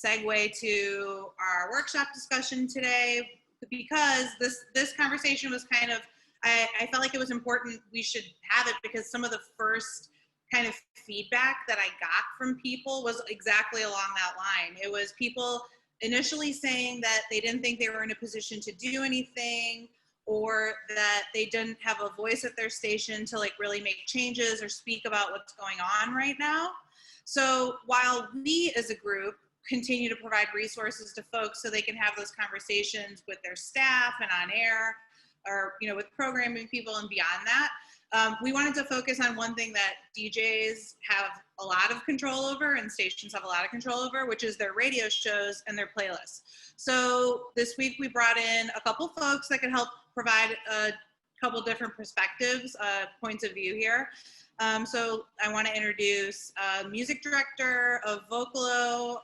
segue to our workshop discussion today, because this conversation was kind of, I felt like it was important we should have it, because some of the first kind of feedback that I got from people was exactly along that line. It was people initially saying that they didn't think they were in a position to do anything, or that they didn't have a voice at their station to like really make changes or speak about what's going on right now. So while we as a group continue to provide resources to folks so they can have those conversations with their staff and on air, or with programming people and beyond that, we wanted to focus on one thing that DJs have a lot of control over and stations have a lot of control over, which is their radio shows and their playlists. So this week we brought in a couple folks that could help provide a couple different perspectives, points of view here. So I want to introduce music director of Vocalo,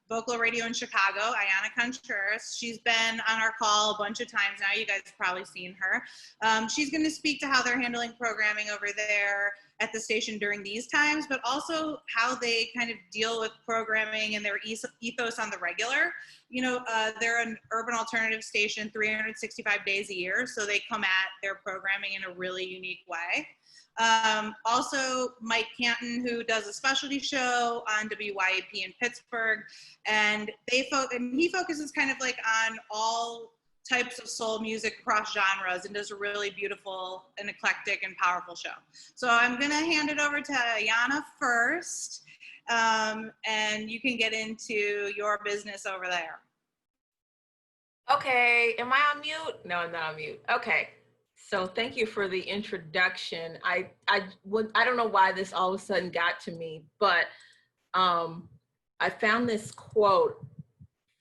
Vocalo Radio in Chicago, Ayana Contreras. She's been on our call a bunch of times now. You guys have probably seen her. She's going to speak to how they're handling programming over there at the station during these times, but also how they kind of deal with programming and their ethos on the regular. They're an urban alternative station 365 days a year, so they come at their programming in a really unique way. Also Mike Canton, who does a specialty show on WYEP in Pittsburgh, and he focuses kind of like on all types of soul music across genres and does a really beautiful and eclectic and powerful show. So I'm gonna hand it over to Ayana first, and you can get into your business over there. Okay, am I on mute? No, I'm not on mute. Okay. So thank you for the introduction. I don't know why this all of a sudden got to me, but I found this quote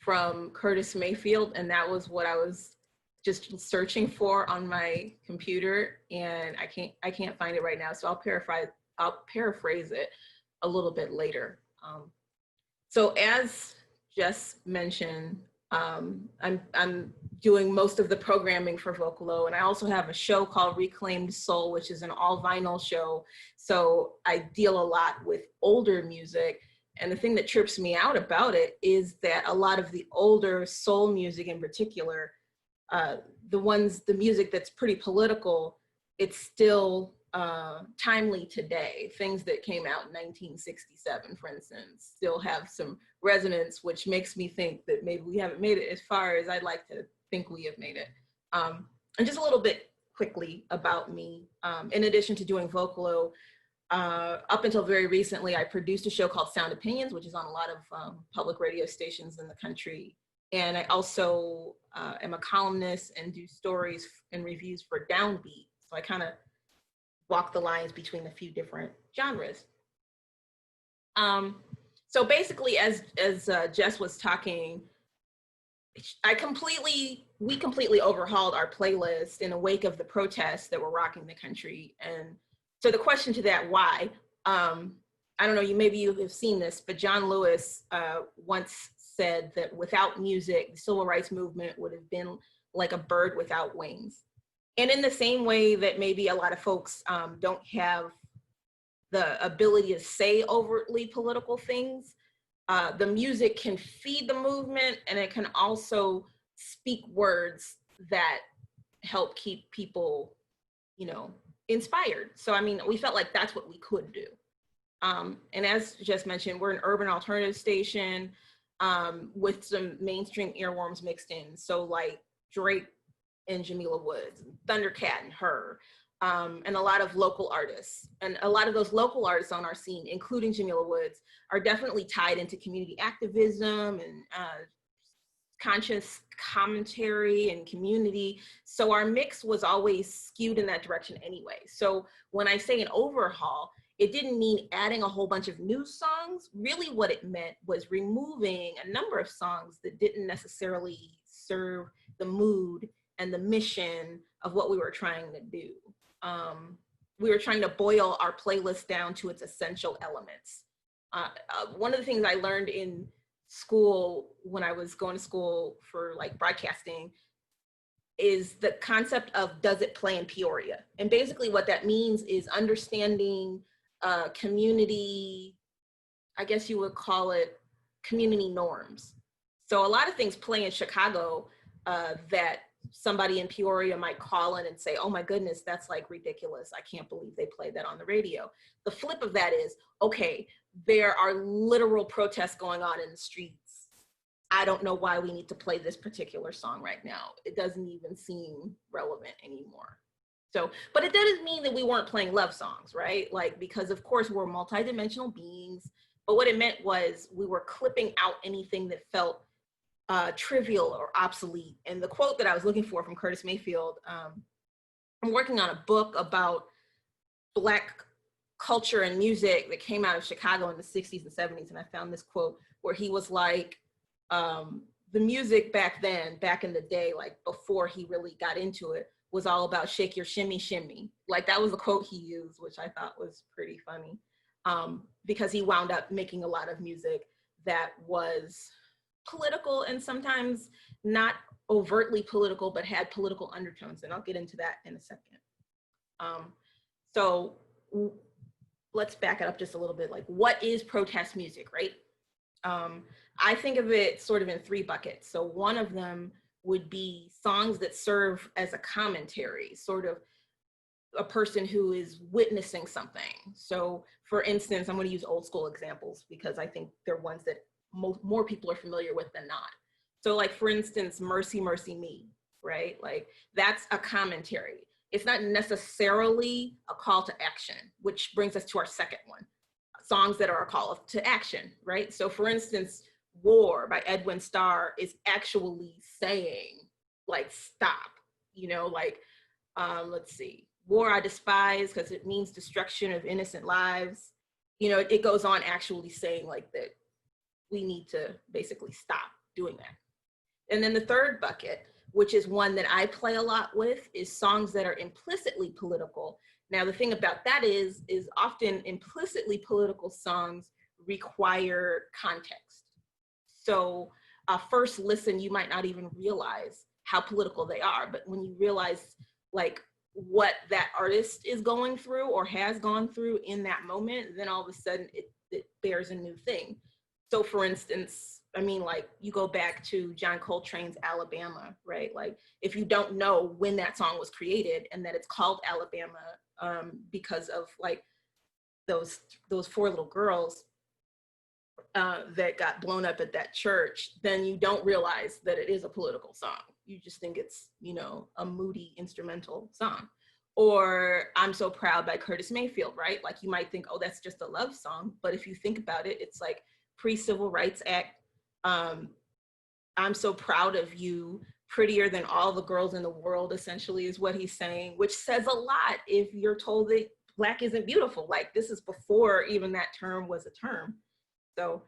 from Curtis Mayfield, and that was what I was just searching for on my computer, and I can't find it right now. So I'll paraphrase it a little bit later. So as Jess mentioned, I'm doing most of the programming for Vocalo, and I also have a show called Reclaimed Soul, which is an all vinyl show. So I deal a lot with older music, and the thing that trips me out about it is that a lot of the older soul music in particular, the music that's pretty political, it's still timely today. Things that came out in 1967, for instance, still have some resonance, which makes me think that maybe we haven't made it as far as I'd like to think we have made it. And just a little bit quickly about me. In addition to doing Vocalo, up until very recently, I produced a show called Sound Opinions, which is on a lot of public radio stations in the country. And I also am a columnist and do stories and reviews for Downbeat. So I kind of walk the lines between a few different genres. So basically, as Jess was talking, we completely overhauled our playlist in the wake of the protests that were rocking the country. And so the question to that, why? I don't know, maybe you have seen this, but John Lewis once said that without music, the civil rights movement would have been like a bird without wings. And in the same way that maybe a lot of folks don't have the ability to say overtly political things, the music can feed the movement, and it can also speak words that help keep people, inspired. So, I mean, we felt like that's what we could do. And as just mentioned, we're an urban alternative station with some mainstream earworms mixed in. So like Drake and Jamila Woods, Thundercat and Her, and a lot of local artists. And a lot of those local artists on our scene, including Jamila Woods, are definitely tied into community activism and conscious commentary and community. So our mix was always skewed in that direction anyway. So when I say an overhaul, it didn't mean adding a whole bunch of new songs. Really what it meant was removing a number of songs that didn't necessarily serve the mood and the mission of what we were trying to do. We were trying to boil our playlist down to its essential elements. One of the things I learned in school when I was going to school for like broadcasting is the concept of does it play in Peoria? And basically what that means is understanding community, I guess you would call it community norms. So a lot of things play in Chicago that somebody in Peoria might call in and say, oh my goodness, that's like ridiculous. I can't believe they played that on the radio. The flip of that is, okay, there are literal protests going on in the streets. I don't know why we need to play this particular song right now. It doesn't even seem relevant anymore. So, but it doesn't mean that we weren't playing love songs, right? Like, because of course we're multidimensional beings, but what it meant was we were clipping out anything that felt trivial or obsolete. And the quote that I was looking for from Curtis Mayfield, I'm working on a book about Black culture and music that came out of Chicago in the 60s and 70s. And I found this quote where he was like, the music back then, back in the day, like before he really got into it, was all about shake your shimmy shimmy. Like that was the quote he used, which I thought was pretty funny, because he wound up making a lot of music that was political and sometimes not overtly political, but had political undertones. And I'll get into that in a second. So let's back it up just a little bit. Like, what is protest music, right? I think of it sort of in three buckets. So one of them would be songs that serve as a commentary, sort of a person who is witnessing something. So for instance, I'm going to use old school examples because I think they're ones that more people are familiar with than not. So like, for instance, Mercy, Mercy Me, right? Like that's a commentary. It's not necessarily a call to action, which brings us to our second one, songs that are a call to action, right? So for instance, War by Edwin Starr is actually saying like, stop, you know, like, let's see, war I despise because it means destruction of innocent lives. You know, it goes on actually saying like that we need to basically stop doing that. And then the third bucket, which is one that I play a lot with, is songs that are implicitly political. Now, the thing about that is often implicitly political songs require context. So first listen, you might not even realize how political they are, but when you realize like what that artist is going through or has gone through in that moment, then all of a sudden it bears a new thing. So for instance, I mean, like you go back to John Coltrane's Alabama, right? Like if you don't know when that song was created and that it's called Alabama because of like those four little girls that got blown up at that church, then you don't realize that it is a political song. You just think it's, you know, a moody instrumental song. Or I'm So Proud by Curtis Mayfield, right? Like you might think, oh, that's just a love song. But if you think about it, it's like pre-Civil Rights Act. I'm so proud of you, prettier than all the girls in the world, essentially is what he's saying, which says a lot if you're told that Black isn't beautiful. Like this is before even that term was a term. So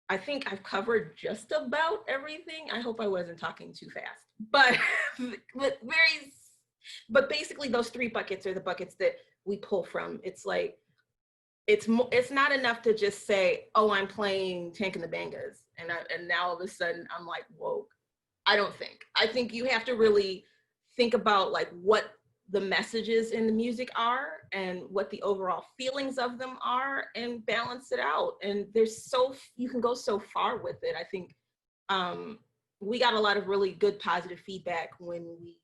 I think I've covered just about everything. I hope I wasn't talking too fast, but basically those three buckets are the buckets that we pull from. It's like, it's not enough to just say, oh, I'm playing Tank and the Bangas. And now all of a sudden I'm like, whoa, I think you have to really think about like what the messages in the music are and what the overall feelings of them are and balance it out. And you can go so far with it. I think we got a lot of really good positive feedback when we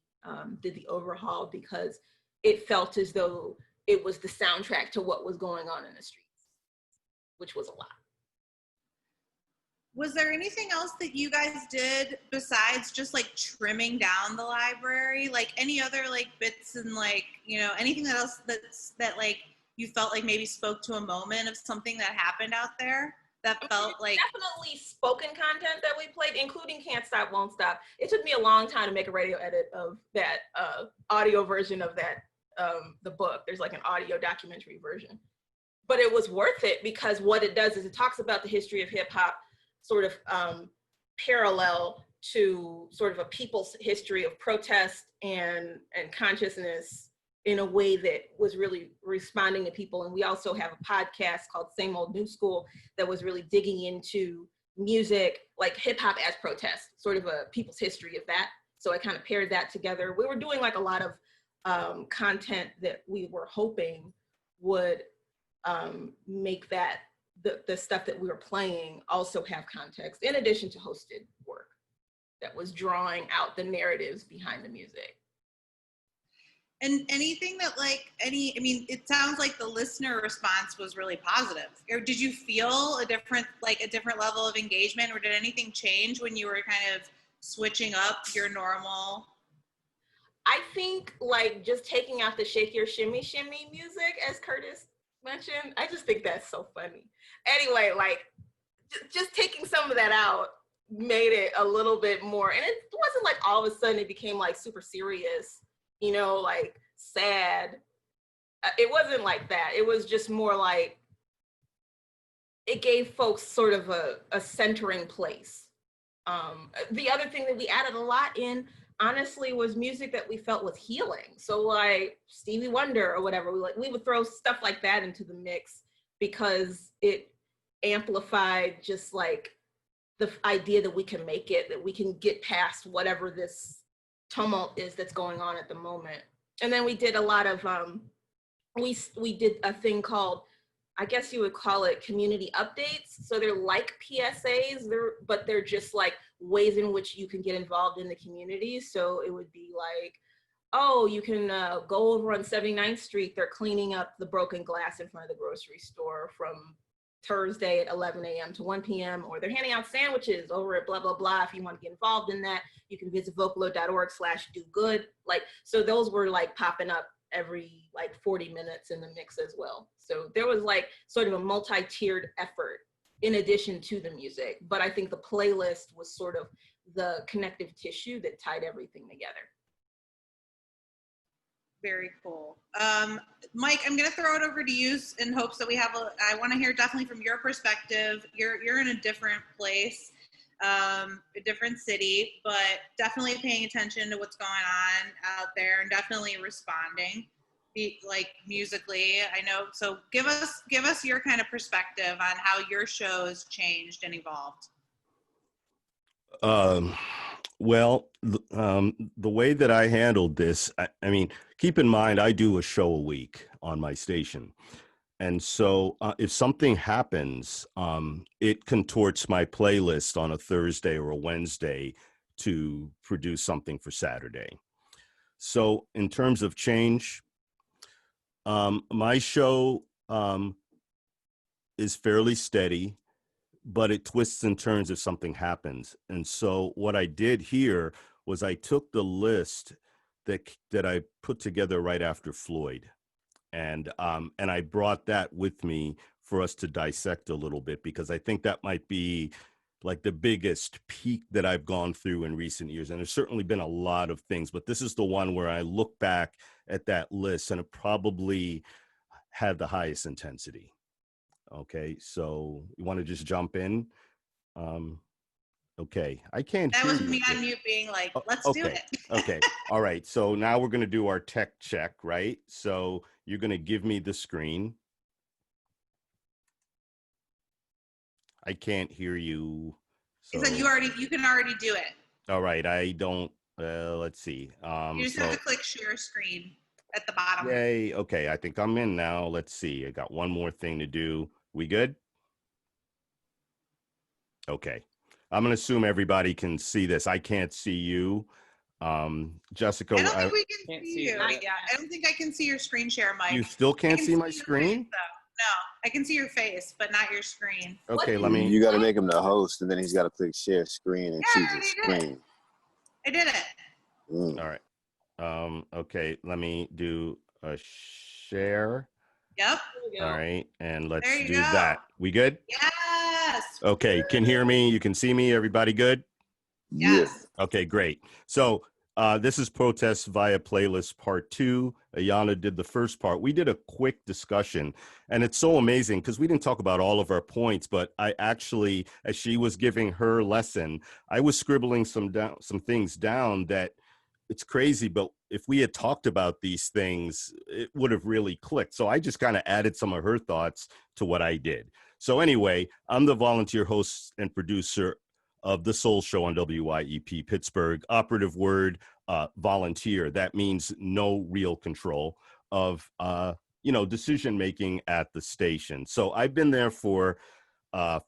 did the overhaul because it felt as though it was the soundtrack to what was going on in the streets, which was a lot. Was there anything else that you guys did besides just like trimming down the library? Like any other like bits and like, you know, anything else that like you felt like maybe spoke to a moment of something that happened out there that felt like? Definitely spoken content that we played, including Can't Stop, Won't Stop. It took me a long time to make a radio edit of that audio version of that, the book. There's like an audio documentary version. But it was worth it because what it does is it talks about the history of hip hop sort of parallel to sort of a people's history of protest and consciousness in a way that was really responding to people. And we also have a podcast called Same Old New School that was really digging into music, like hip hop as protest, sort of a people's history of that. So I kind of paired that together. We were doing like a lot of content that we were hoping would make that the stuff that we were playing also have context, in addition to hosted work that was drawing out the narratives behind the music. And anything that I mean, it sounds like the listener response was really positive. Or did you feel a different level of engagement, or did anything change when you were kind of switching up your normal? I think like just taking out the shake your shimmy shimmy music, as Curtis mentioned, I just think that's so funny. Anyway, like just taking some of that out made it a little bit more, and it wasn't like all of a sudden it became like super serious, you know, like sad. It wasn't like that. It was just more like it gave folks sort of a centering place. The other thing that we added a lot in, honestly, was music that we felt was healing. So like Stevie Wonder or whatever, we would throw stuff like that into the mix because it amplified just like the idea that we can make it, that we can get past whatever this tumult is that's going on at the moment. And then we did a lot of, we did a thing called, I guess you would call it community updates. So they're like PSAs, but they're just like ways in which you can get involved in the community. So it would be like, oh, you can go over on 79th Street. They're cleaning up the broken glass in front of the grocery store from Thursday at 11 a.m. to 1 p.m. Or they're handing out sandwiches over at blah, blah, blah. If you want to get involved in that, you can visit vocalo.org/do-good. Like, so those were like popping up every like 40 minutes in the mix as well. So there was like sort of a multi-tiered effort in addition to the music. But I think the playlist was sort of the connective tissue that tied everything together. Very cool. Mike, I'm going to throw it over to you in hopes that I want to hear definitely from your perspective. You're in a different place, a different city, but definitely paying attention to what's going on out there and definitely responding, like musically. I know. So give us your kind of perspective on how your show has changed and evolved. Well, the way that I handled this, I mean, keep in mind, I do a show a week on my station. And so if something happens, it contorts my playlist on a Thursday or a Wednesday to produce something for Saturday. So in terms of change, my show is fairly steady, but it twists and turns if something happens. And so what I did here was I took the list that I put together right after Floyd, and I brought that with me for us to dissect a little bit, because I think that might be like the biggest peak that I've gone through in recent years. And there's certainly been a lot of things, but this is the one where I look back at that list and it probably had the highest intensity. Okay, so you want to just jump in? Okay, I can't hear you. That was me on mute being like, let's do it. Okay, all right. So now we're going to do our tech check, right? So you're going to give me the screen. I can't hear you. So. He said you can already do it. All right, I don't, let's see. You just have to click share screen at the bottom. Yay, okay, I think I'm in now. Let's see, I got one more thing to do. We good? Okay, I'm gonna assume everybody can see this. I can't see you. Jessica, I don't think we can see you. I don't think I can see your screen share, Mike. You still can't see my screen? Face, no, I can see your face, but not your screen. Okay, let me. You got to make him the host, and then he's got to click share screen and choose the screen. I did it. All right. Okay, let me do a share. Yep. All right, and let's do that. We good? Yes. Okay, can hear me? You can see me? Everybody good? Yes. Okay, great. So this is Protest via Playlist Part 2. Ayana did the first part. We did a quick discussion, and it's so amazing because we didn't talk about all of our points, but I actually, as she was giving her lesson, I was scribbling some things down that it's crazy, but if we had talked about these things, it would have really clicked. So I just kind of added some of her thoughts to what I did. So anyway, I'm the volunteer host and producer of The Soul Show on WYEP Pittsburgh. Operative word, volunteer. That means no real control of, decision making at the station. So I've been there for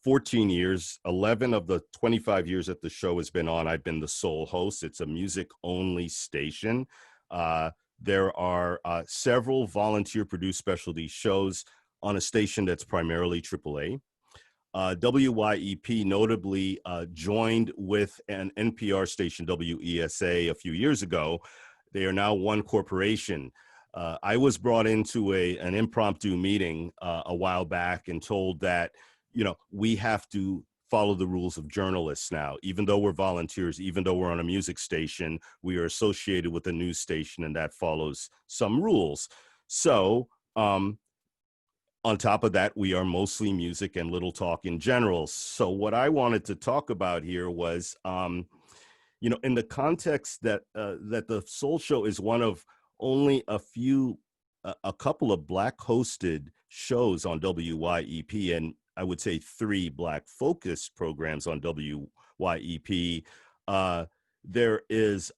14 years. 11 of the 25 years that the show has been on, I've been the sole host. It's a music only station. There are several volunteer produced specialty shows on a station that's primarily AAA. WYEP notably joined with an NPR station, WESA, a few years ago. They are now one corporation. I was brought into an impromptu meeting a while back and told that, we have to follow the rules of journalists now. Even though we're volunteers, even though we're on a music station, we are associated with a news station, and that follows some rules. So on top of that, we are mostly music and little talk in general. So what I wanted to talk about here was, in the context that the Soul Show is one of only a couple of Black hosted shows on WYEP, and I would say 3 Black focused programs on WYEP. There is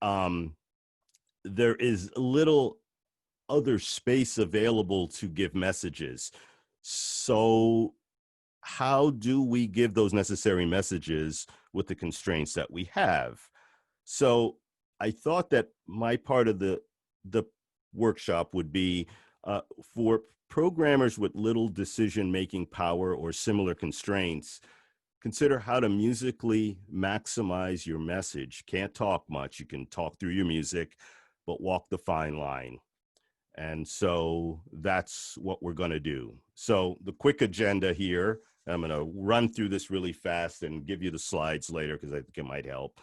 little other space available to give messages. So how do we give those necessary messages with the constraints that we have? So I thought that my part of the workshop would be for programmers with little decision-making power or similar constraints, consider how to musically maximize your message. Can't talk much. You can talk through your music, but walk the fine line. And so that's what we're going to do. So the quick agenda here, I'm going to run through this really fast and give you the slides later because I think it might help.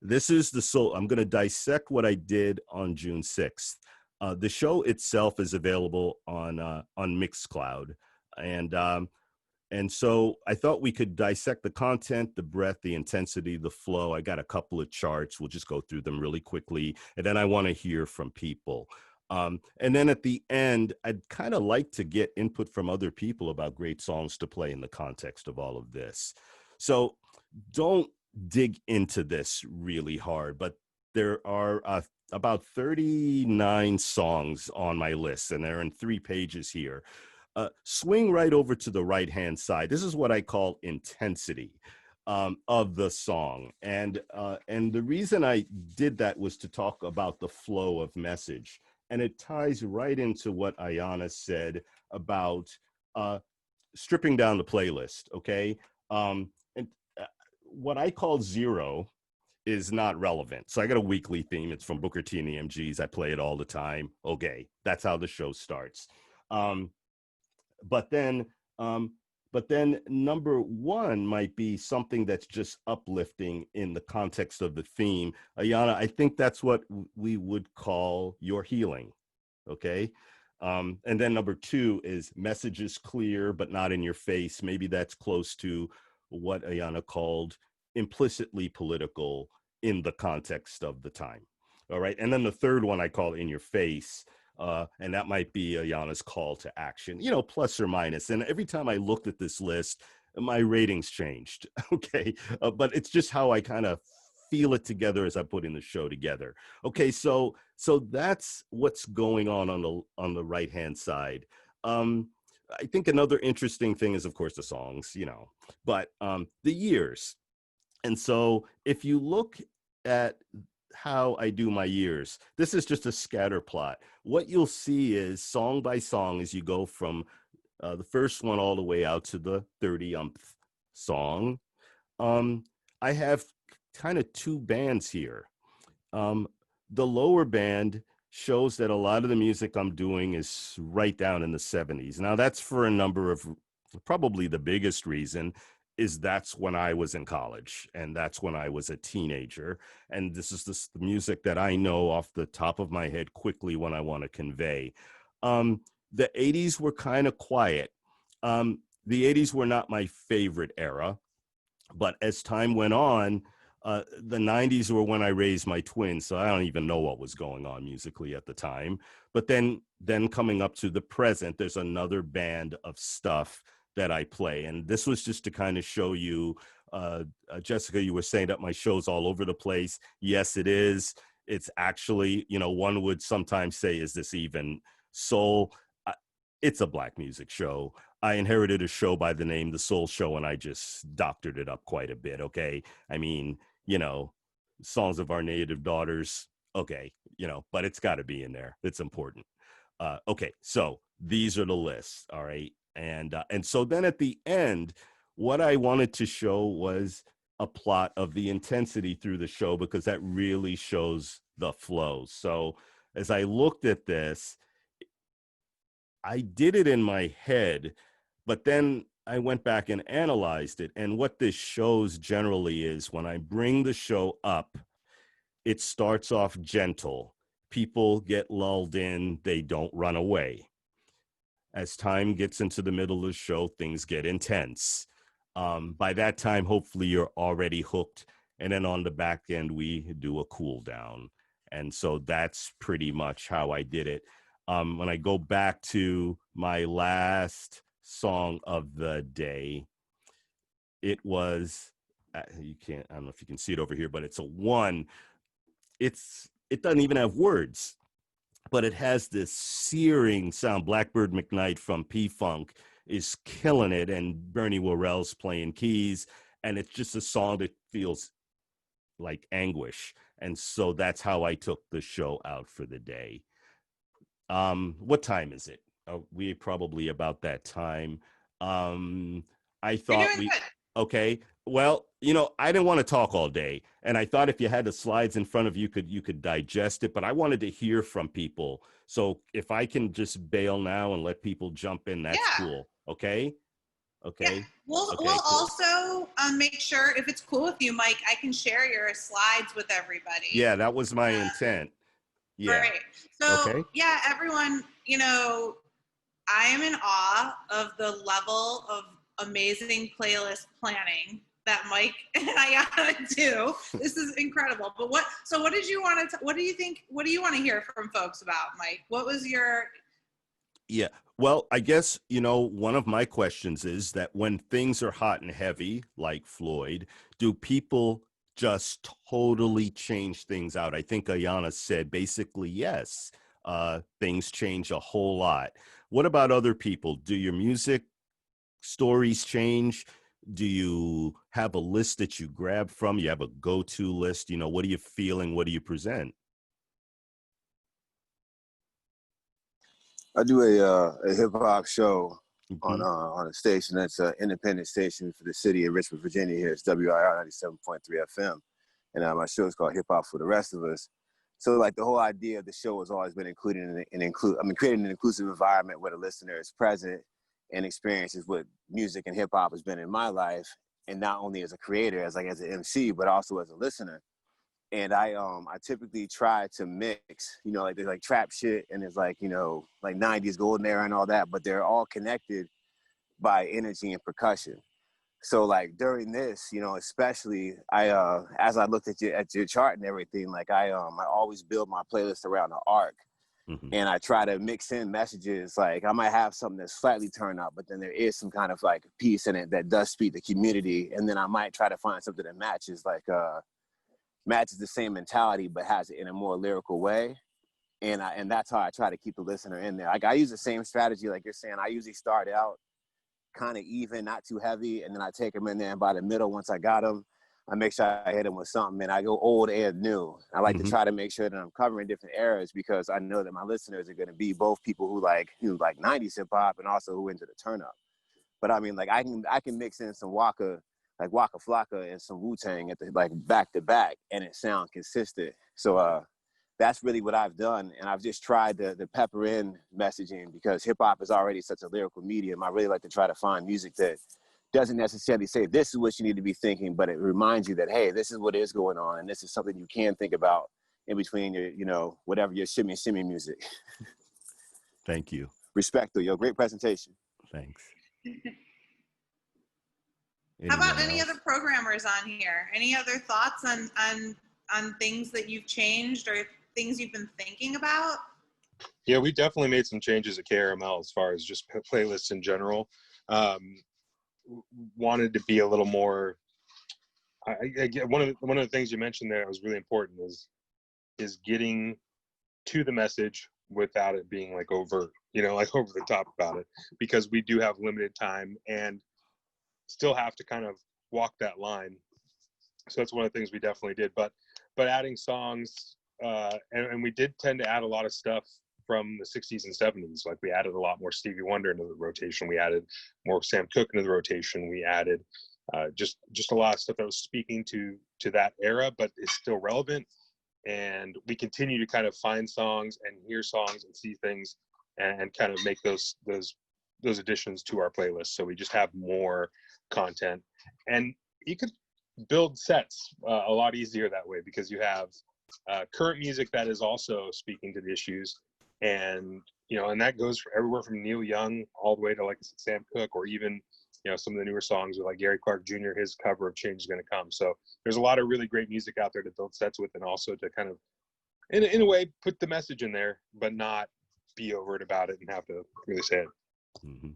This is I'm going to dissect what I did on June 6th. The show itself is available on Mixcloud. And so I thought we could dissect the content, the breadth, the intensity, the flow. I got a couple of charts. We'll just go through them really quickly. And then I want to hear from people. And then at the end, I'd kind of like to get input from other people about great songs to play in the context of all of this. So don't dig into this really hard, but there are about 39 songs on my list, and they're in 3 pages here. Swing right over to the right-hand side. This is what I call intensity of the song. And the reason I did that was to talk about the flow of message. And it ties right into what Ayana said about stripping down the playlist, okay? What I call zero is not relevant. So I got a weekly theme. It's from Booker T and the MGs. I play it all the time. Okay, that's how the show starts. But then number 1 might be something that's just uplifting in the context of the theme. Ayana, I think that's what we would call your healing, okay? And then number 2 is messages clear, but not in your face. Maybe that's close to what Ayana called implicitly political in the context of the time. All right. And then the third one I call in your face. And that might be Ayana's call to action, plus or minus. And every time I looked at this list, my ratings changed. Okay. But it's just how I kind of feel it together as I put in the show together. Okay. So that's what's going on the right-hand side. I think another interesting thing is, of course, the songs, but the years. And so if you look at how I do my years, this is just a scatter plot. What you'll see is song by song as you go from the first one all the way out to the 30th song. I have kind of 2 bands here. The lower band shows that a lot of the music I'm doing is right down in the 70s. Now that's for a number of, probably the biggest reason is that's when I was in college and that's when I was a teenager. And this is the music that I know off the top of my head quickly when I want to convey. The 80s were kind of quiet. The 80s were not my favorite era, but as time went on, the 90s were when I raised my twins, so I don't even know what was going on musically at the time. But then coming up to the present, there's another band of stuff that I play. And this was just to kind of show you, Jessica, you were saying that my show's all over the place. Yes, it is. It's actually, one would sometimes say, is this even soul? it's a black music show. I inherited a show by the name The Soul Show, and I just doctored it up quite a bit, okay? I mean, you know, songs of our native daughters, okay, you know, but it's got to be in there. It's important. Okay, so these are the lists, all right? And so then at the end, what I wanted to show was a plot of the intensity through the show, because that really shows the flow. So as I looked at this, I did it in my head, but then I went back and analyzed it. And what this shows generally is when I bring the show up, it starts off gentle. People get lulled in, they don't run away. As time gets into the middle of the show, things get intense. By that time, hopefully you're already hooked. And then on the back end, we do a cool down. And so that's pretty much how I did it. When I go back to my last song of the day, it was, I don't know if you can see it over here, but it's a 1. It doesn't even have words, but it has this searing sound. Blackbird McKnight from P-Funk is killing it, and Bernie Worrell's playing keys, and it's just a song that feels like anguish. And so that's how I took the show out for the day. What time is it? We probably about that time. I thought okay. Well, you know, I didn't want to talk all day, and I thought if you had the slides in front of you, you could digest it, but I wanted to hear from people. So if I can just bail now and let people jump in, that's cool. Okay. Okay. Yeah. We'll cool. also make sure, if it's cool with you, Mike, I can share your slides with everybody. Yeah, that was my intent. Yeah. All right. So yeah, everyone, you know, I am in awe of the level of amazing playlist planning that Mike and Ayana do. This is incredible. But what did you want to, what do you think, what do you want to hear from folks about, Mike? What was your... Yeah, well, I guess, you know, one of my questions is that when things are hot and heavy, like Floyd, do people just totally change things out? I think Ayana said basically yes. Things change a whole lot. What about other people? Do your music stories change? Do you have a list that you grab from? You have a go-to list? You know, what are you feeling? What do you present? I do a hip hop show on a station that's an independent station for the city of Richmond, Virginia. Here it's WYEP 97.3 FM, and my show is called Hip Hop for the Rest of Us. So like the whole idea of the show has always been creating an inclusive environment where the listener is present and experiences what music and hip hop has been in my life, and not only as a creator, as an MC, but also as a listener. And I typically try to mix, you know, like there's like trap shit and there's like, you know, like 90s golden era and all that, but they're all connected by energy and percussion. So like during this, you know, especially as I looked at your chart and everything, like I always build my playlist around the arc. And I try to mix in messages. Like I might have something that's slightly turned up, but then there is some kind of like piece in it that does speak the community. And then I might try to find something that matches the same mentality, but has it in a more lyrical way. And that's how I try to keep the listener in there. Like I use the same strategy, like you're saying. I usually start out kind of even, not too heavy, and then I take them in there, and by the middle, once I got them, I make sure I hit them with something, and I go old and new. I like to try to make sure that I'm covering different eras, because I know that my listeners are going to be both people who like 90s hip hop and also who into the turn up. But I mean, like I can mix in some Waka Flocka and some Wu-Tang at the back to back, and it sounds consistent. So that's really what I've done, and I've just tried to pepper in messaging, because hip hop is already such a lyrical medium. I really like to try to find music that doesn't necessarily say this is what you need to be thinking, but it reminds you that, hey, this is what is going on, and this is something you can think about in between your, you know, whatever your shimmy music. Thank you. Respect, though. Yo, great presentation. Thanks. How about any other programmers on here? Any other thoughts on things that you've changed or things you've been thinking about? Yeah, we definitely made some changes at KRML as far as just playlists in general. Wanted to be a little more. One of the things you mentioned there that was really important is getting to the message without it being like overt, like over the top about it, because we do have limited time and still have to kind of walk that line. So that's one of the things we definitely did. But adding songs, and we did tend to add a lot of stuff from the 60s and 70s. Like we added a lot more Stevie Wonder into the rotation. We added more Sam Cooke into the rotation. We added just a lot of stuff that was speaking to that era, but is still relevant. And we continue to kind of find songs and hear songs and see things and kind of make those additions to our playlist. So we just have more content, and you could build sets a lot easier that way, because you have current music that is also speaking to the issues, and and that goes for everywhere from Neil Young all the way to like Sam Cooke, or even some of the newer songs with like Gary Clark Jr., his cover of Change Is Gonna Come. So there's a lot of really great music out there to build sets with, and also to kind of in a way put the message in there, but not be overt about it and have to really say it. Mm-hmm.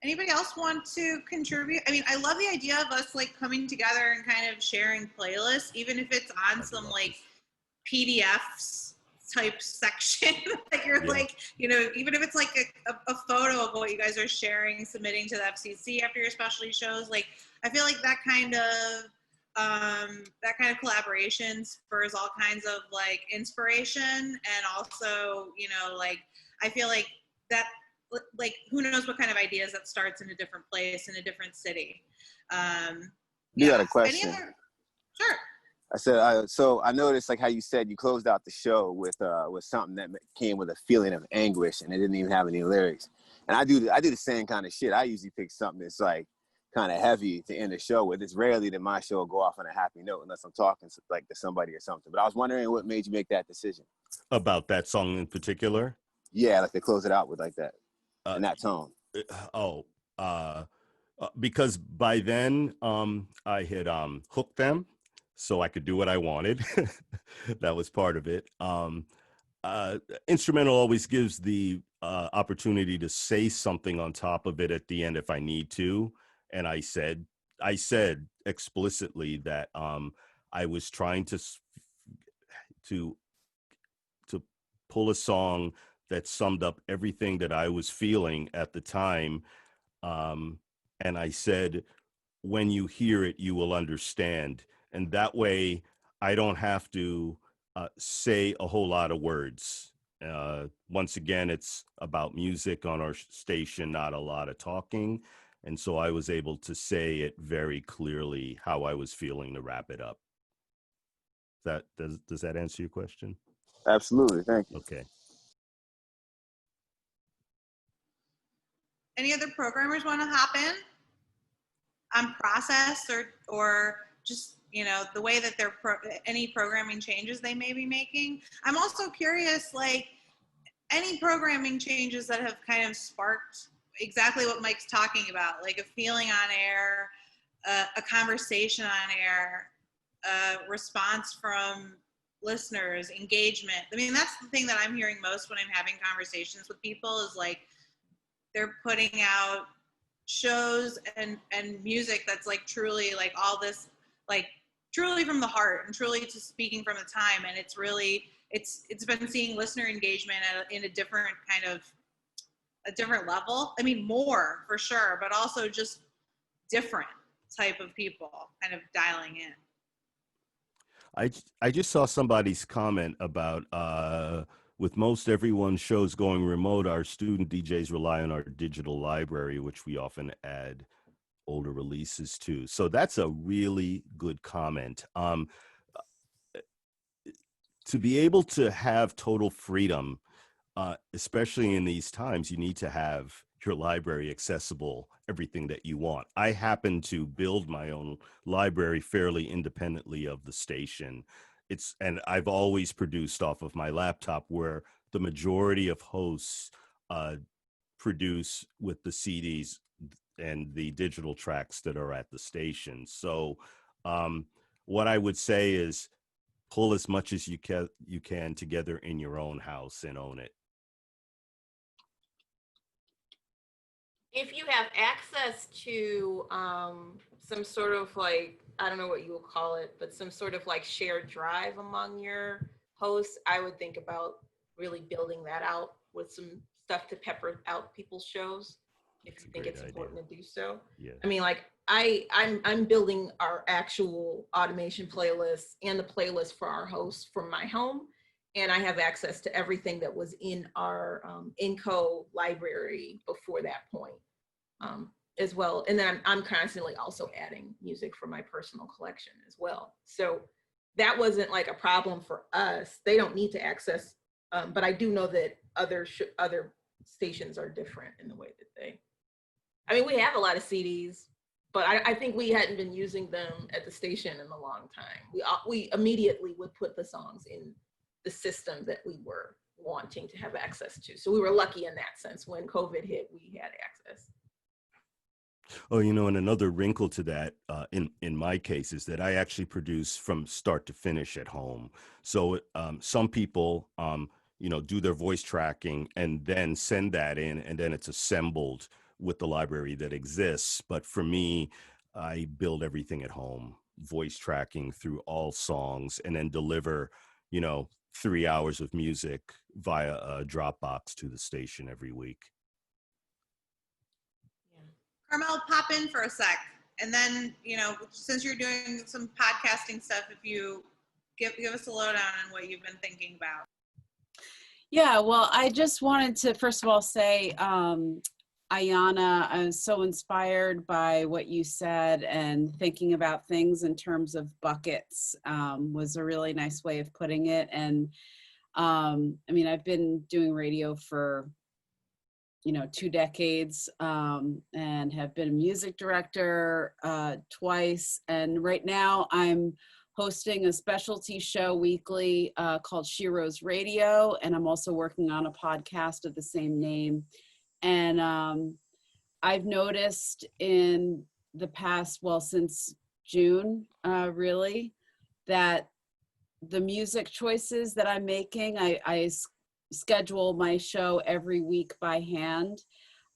Anybody else want to contribute? I mean, I love the idea of us like coming together and kind of sharing playlists, even if it's on some like PDFs type section that you're like, even if it's like a photo of what you guys are sharing, submitting to the FCC after your specialty shows. Like, I feel like that kind of collaboration spurs all kinds of like inspiration, and also, like, I feel like that, like, who knows what kind of ideas that starts in a different place, in a different city. You got a question? Sure. I said, so I noticed like how you said you closed out the show with something that came with a feeling of anguish, and it didn't even have any lyrics. And I do the same kind of shit. I usually pick something that's like kind of heavy to end the show with. It's rarely that my show will go off on a happy note unless I'm talking like to somebody or something. But I was wondering what made you make that decision about that song in particular. Yeah, like to close it out with like that in that tone. Because by then I had hooked them, so I could do what I wanted. That was part of it. Instrumental always gives the opportunity to say something on top of it at the end if I need to. And I said explicitly that I was trying to pull a song that summed up everything that I was feeling at the time. And I said, when you hear it, you will understand. And that way I don't have to say a whole lot of words. Once again, it's about music on our station, not a lot of talking. And so I was able to say it very clearly how I was feeling to wrap it up. Does that answer your question? Absolutely. Thank you. Okay. Any other programmers want to hop in on process or just, the way that they're any programming changes they may be making? I'm also curious, like, any programming changes that have kind of sparked exactly what Mike's talking about, like a feeling on air, a conversation on air, a response from listeners, engagement. I mean, that's the thing that I'm hearing most when I'm having conversations with people is like, they're putting out shows and music that's like truly like all this, like truly from the heart and truly just speaking from the time. And it's really, it's been seeing listener engagement in a different kind of, a different level. I mean, more for sure, but also just different type of people kind of dialing in. I just saw somebody's comment about with most everyone's shows going remote, our student DJs rely on our digital library, which we often add older releases to. So that's a really good comment. To be able to have total freedom, especially in these times, you need to have your library accessible, everything that you want. I happen to build my own library fairly independently of the station. And I've always produced off of my laptop, where the majority of hosts produce with the CDs and the digital tracks that are at the station. So what I would say is pull as much as you can together in your own house and own it. If you have access to some sort of like I don't know what you would call it, but some sort of like shared drive among your hosts, I would think about really building that out with some stuff to pepper out people's shows if That's you a think great it's idea. important to do so. Yeah. I mean, like I'm building our actual automation playlist and the playlist for our hosts from my home, and I have access to everything that was in our Inco library before that point as well. And then I'm constantly also adding music for my personal collection as well. So that wasn't like a problem for us. They don't need to access, but I do know that other stations are different in the way that they. I mean, we have a lot of CDs, but I think we hadn't been using them at the station in a long time. We immediately would put the songs in the system that we were wanting to have access to. So we were lucky in that sense. When COVID hit, we had access. Oh, you know, and another wrinkle to that, in my case, is that I actually produce from start to finish at home. So some people, you know, do their voice tracking and then send that in, and then it's assembled with the library that exists. But for me, I build everything at home, voice tracking through all songs, and then deliver, you know, 3 hours of music via a Dropbox to the station every week. Carmel, pop in for a sec. And then, you know, since you're doing some podcasting stuff, if you give us a lowdown on what you've been thinking about. Yeah, well, I just wanted to, first of all, say, Ayana, I was so inspired by what you said, and thinking about things in terms of buckets was a really nice way of putting it. And I mean, I've been doing radio for 2 decades, and have been a music director twice. And right now I'm hosting a specialty show weekly called Shiro's Radio. And I'm also working on a podcast of the same name. And I've noticed in the past, well, since June, really, that the music choices that I'm making, I schedule my show every week by hand,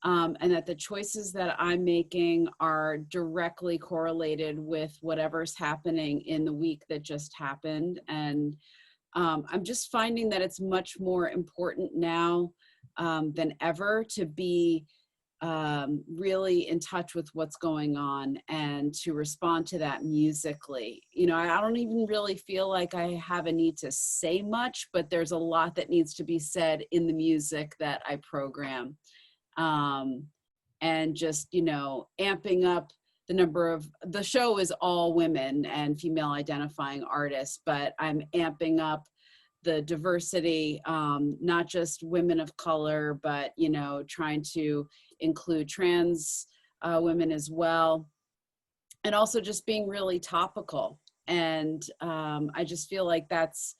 and that the choices that I'm making are directly correlated with whatever's happening in the week that just happened. And I'm just finding that it's much more important now than ever to be really in touch with what's going on and to respond to that musically. I don't even really feel like I have a need to say much, but there's a lot that needs to be said in the music that I program. And just, amping up the number of, the show is all women and female identifying artists, but I'm amping up the diversity, not just women of color, but, trying to include trans women as well. And also just being really topical. And I just feel like that's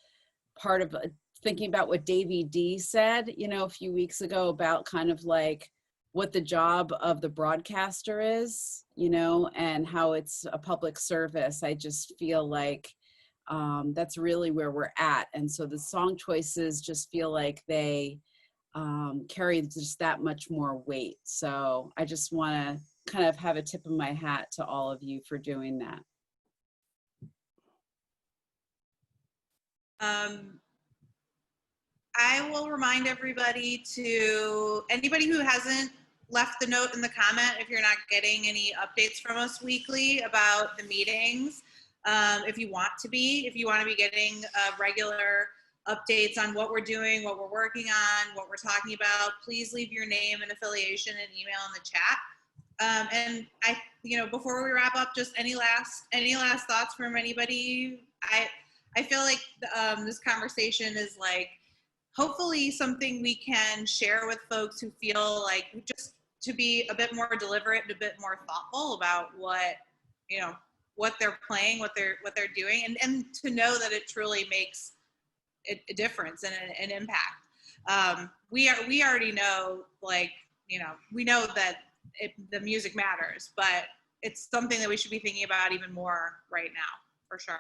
part of thinking about what Davey D said, a few weeks ago about kind of like what the job of the broadcaster is, and how it's a public service. I just feel like that's really where we're at. And so the song choices just feel like they carry just that much more weight. So I just want to kind of have a tip of my hat to all of you for doing that. I will remind everybody anybody who hasn't left the note in the comment, if you're not getting any updates from us weekly about the meetings, if you want to be getting regular updates on what we're doing, what we're working on, what we're talking about, please leave your name and affiliation and email in the chat. And before we wrap up, just any last thoughts from anybody? I feel like this conversation is like hopefully something we can share with folks who feel like just to be a bit more deliberate and a bit more thoughtful about what they're playing, what they're doing, and to know that it truly makes a difference and an impact. We already know, we know that the music matters, but it's something that we should be thinking about even more right now, for sure.